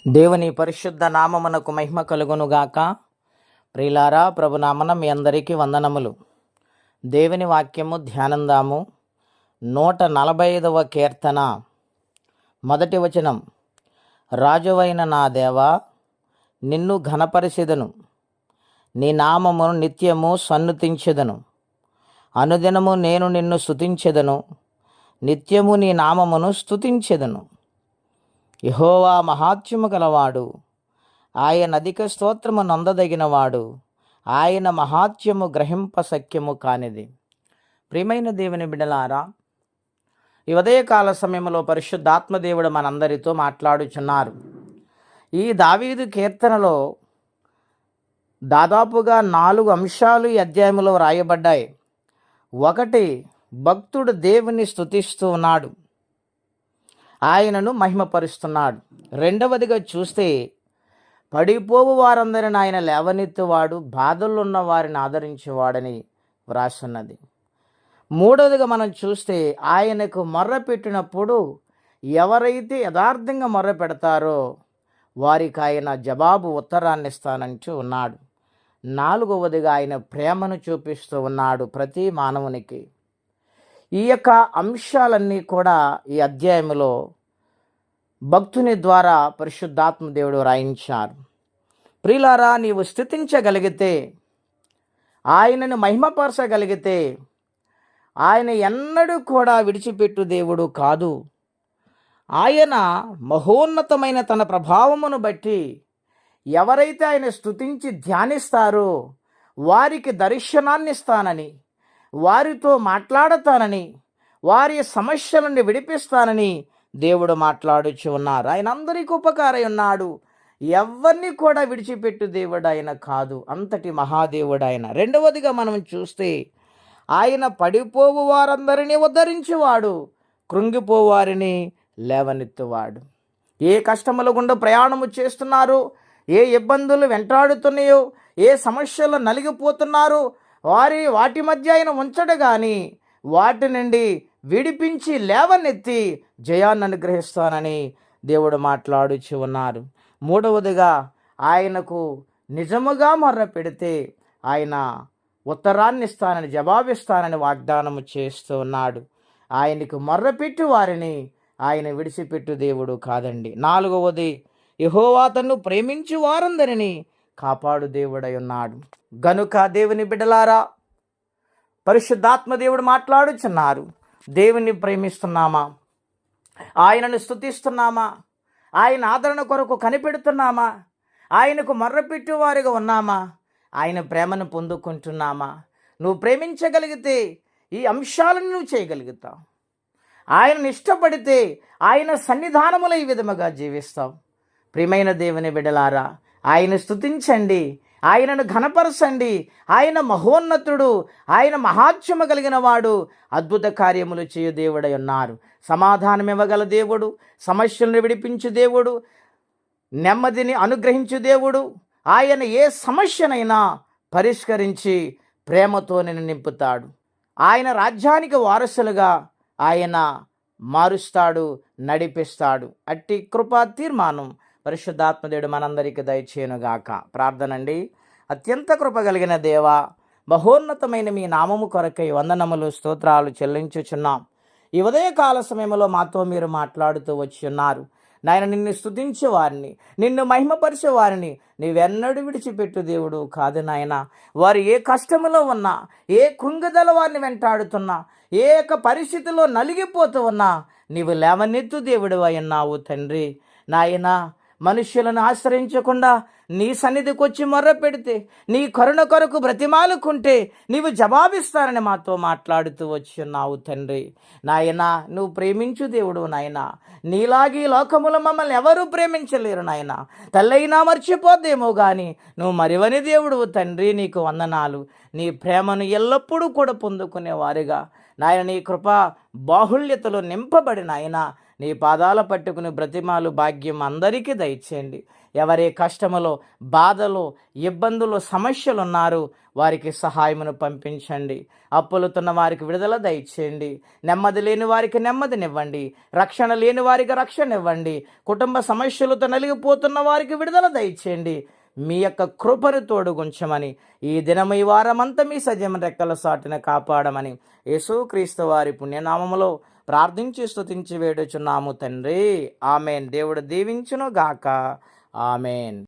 దేవుని పరిశుద్ధ నామమునకు మహిమ కలుగునుగాక. ప్రియులారా, ప్రభునామన మీ అందరికీ వందనములు. దేవుని వాక్యము ధ్యానందాము. 145వ కీర్తన మొదటి వచనం. రాజువైన నా దేవా, నిన్ను ఘనపరిచెదను, నీ నామమును నిత్యము సన్నుతించెదను. అనుదినము నేను నిన్ను స్తుతించెదను, నిత్యము నీ నామమును స్తుతించెదను. యెహోవా మహాత్మ్యము గలవాడు, ఆయన అధిక స్తోత్రము నందదగినవాడు, ఆయన మహాత్మ్యము గ్రహింప శక్యము కానిది. ప్రియమైన దేవుని బిడ్డలారా, ఈ ఉదయకాల సమయంలో పరిశుద్ధాత్మదేవుడు మనందరితో మాట్లాడుచున్నారు. ఈ దావీదు కీర్తనలో దాదాపుగా 4 అంశాలు ఈ అధ్యాయంలో వ్రాయబడ్డాయి. ఒకటి, భక్తుడు దేవుని స్తుతిస్తూ ఉన్నాడు, ఆయనను మహిమపరుస్తున్నాడు. రెండవదిగా చూస్తే పడిపోవు వారందరిని ఆయన లేవనెత్తువాడు, బాధలున్న వారిని ఆదరించేవాడని వ్రాస్తున్నది. మూడవదిగా మనం చూస్తే ఆయనకు మొర్ర పెట్టినప్పుడు ఎవరైతే యథార్థంగా మొర్ర పెడతారో వారికి ఆయన జవాబు ఉత్తరాన్ని ఇస్తానంటూ ఉన్నాడు. నాలుగవదిగా ఆయన ప్రేమను చూపిస్తూ ఉన్నాడు ప్రతి మానవునికి. ఈ యొక్క అంశాలన్నీ కూడా ఈ అధ్యాయంలో భక్తుని ద్వారా పరిశుద్ధాత్మ దేవుడు రాయించారు. ప్రియులారా, నీవు స్తుతించగలిగితే, ఆయనను మహిమపరచగలిగితే, ఆయన ఎన్నడూ కూడా విడిచిపెట్టు దేవుడు కాదు. ఆయన మహోన్నతమైన తన ప్రభావమును బట్టి ఎవరైతే ఆయన స్తుతించి ధ్యానిస్తారో వారికి దర్శనాన్ని ఇస్తానని, వారితో మాట్లాడతానని, వారి సమస్యల నుండి విడిపిస్తానని దేవుడు మాట్లాడుచు ఉన్నారు. ఆయన అందరికీ ఉపకారై ఉన్నాడు. ఎవరిని కూడా విడిచిపెట్టు దేవుడు ఆయన కాదు. అంతటి మహాదేవుడు ఆయన. రెండవదిగా మనం చూస్తే ఆయన పడిపోవు వారందరినీ ఉద్ధరించేవాడు, కృంగిపోవు వారిని లేవనెత్తువాడు. ఏ కష్టముల గుండా ప్రయాణము చేస్తున్నారు, ఏ ఇబ్బందులు వెంటాడుతున్నాయో, ఏ సమస్యలు నలిగిపోతున్నారు, వాటి మధ్య ఆయన ఉంచడు కానీ వాటి నుండి విడిపించి లేవనెత్తి జయాన్ని అనుగ్రహిస్తానని దేవుడు మాట్లాడుచు ఉన్నారు. మూడవదిగా ఆయనకు నిజముగా మొర్ర పెడితే ఆయన ఉత్తరాన్ని ఇస్తానని, జవాబిస్తానని వాగ్దానము చేస్తూ ఉన్నాడు. ఆయనకు మొర్రపెట్టి వారిని ఆయన విడిచిపెట్టు దేవుడు కాదండి. నాలుగవది, యెహోవా తన్ను ప్రేమించు వారందరినీ కాపాడు దేవుడై ఉన్నాడు. గనుక దేవుని బిడ్డలారా, పరిశుద్ధాత్మ దేవుడు మాట్లాడుచున్నారు. దేవుని ప్రేమిస్తున్నామా? ఆయనను స్తుతిస్తున్నామా? ఆయన ఆదరణ కొరకు కనిపెడుతున్నామా? ఆయనకు మొర్రపెట్టు వారిగా ఉన్నామా? ఆయన ప్రేమను పొందుకుంటున్నామా? నువ్వు ప్రేమించగలిగితే ఈ అంశాలను నువ్వు చేయగలుగుతావు. ఆయనను ఇష్టపడితే ఆయన సన్నిధానములో ఈ విధముగా జీవిస్తావు. ప్రియమైన దేవుని బిడ్డలారా, ఆయన స్తుతించండి, ఆయనను ఘనపరచండి. ఆయన మహోన్నతుడు, ఆయన మహాత్మ్యము కలిగిన వాడు, అద్భుత కార్యములు చేయు దేవుడై ఉన్నారు. సమాధానం ఇవ్వగల దేవుడు, సమస్యలను విడిపించు దేవుడు, నెమ్మదిని అనుగ్రహించు దేవుడు. ఆయన ఏ సమస్యనైనా పరిష్కరించి ప్రేమతో నిన్ను నింపుతాడు. ఆయన రాజ్యానికి వారసులుగా ఆయన మారుస్తాడు, నడిపిస్తాడు. అట్టి కృపా తీర్మానం పరిశుద్ధాత్మదేవుడు మనందరికీ దయచేయునుగాక. ప్రార్థనండి. అత్యంత కృప కలిగిన దేవా, మహోన్నతమైన మీ నామము కొరకై వందనములు, స్తోత్రాలు చెల్లించుచున్నాం. ఈ ఉదయకాల సమయంలో మాతో మీరు మాట్లాడుతూ వచ్చి ఉన్నారు. నాయన, నిన్ను స్తుతించే వారిని, నిన్ను మహిమపరిచే వారిని నీవెన్నడూ విడిచిపెట్టు దేవుడు కాదు నాయన. వారు ఏ కష్టములో ఉన్నా, ఏ కృంగుదల వారిని వెంటాడుతున్నా, ఏ యొక్క పరిస్థితిలో నలిగిపోతూ ఉన్నా నీవు లేవనెత్తు దేవుడు అయ్యున్నావు తండ్రి. నాయన, మనుష్యులను ఆశ్రయించకుండా నీ సన్నిధికి వచ్చి మొర్ర పెడితే, నీ కరుణ కొరకు బ్రతిమాలుకుంటే నీవు జవాబిస్తారని మాతో మాట్లాడుతూ వచ్చి ఉన్నావు తండ్రి. నాయన, నువ్వు ప్రేమించు దేవుడు నాయన. నీలాగి లోకములో మమ్మల్ని ఎవరూ ప్రేమించలేరు నాయన. తల్లైనా మర్చిపోద్దేమో కానీ నువ్వు మరివని దేవుడు తండ్రి. నీకు వందనాలు. నీ ప్రేమను ఎల్లప్పుడూ కూడా పొందుకునేవారుగా నాయన, నీ కృప బాహుళ్యతలో నింపబడిన ఆయన నీ పాదాల పట్టుకుని బ్రతిమాలు భాగ్యం అందరికీ దయచేయండి. ఎవరి కష్టములో, బాధలో, ఇబ్బందులు, సమస్యలు ఉన్నారు వారికి సహాయమును పంపించండి. అప్పులుతున్న వారికి విడుదల దయచేయండి. నెమ్మది లేని వారికి నెమ్మదినివ్వండి. రక్షణ లేని వారికి రక్షణ ఇవ్వండి. కుటుంబ సమస్యలతో నలిగిపోతున్న వారికి విడుదల దయచేయండి. మీ యొక్క కృపను తోడుగుంచమని, ఈ దినము ఈ వారమంతా మీ సజీవ రెక్కల సాటున కాపాడమని యేసుక్రీస్తు వారి పుణ్యనామములో ప్రార్థించి స్తుతించి వేడుచున్నాము తండ్రి. ఆమెన్. దేవుడు దీవించును గాక. ఆమెన్.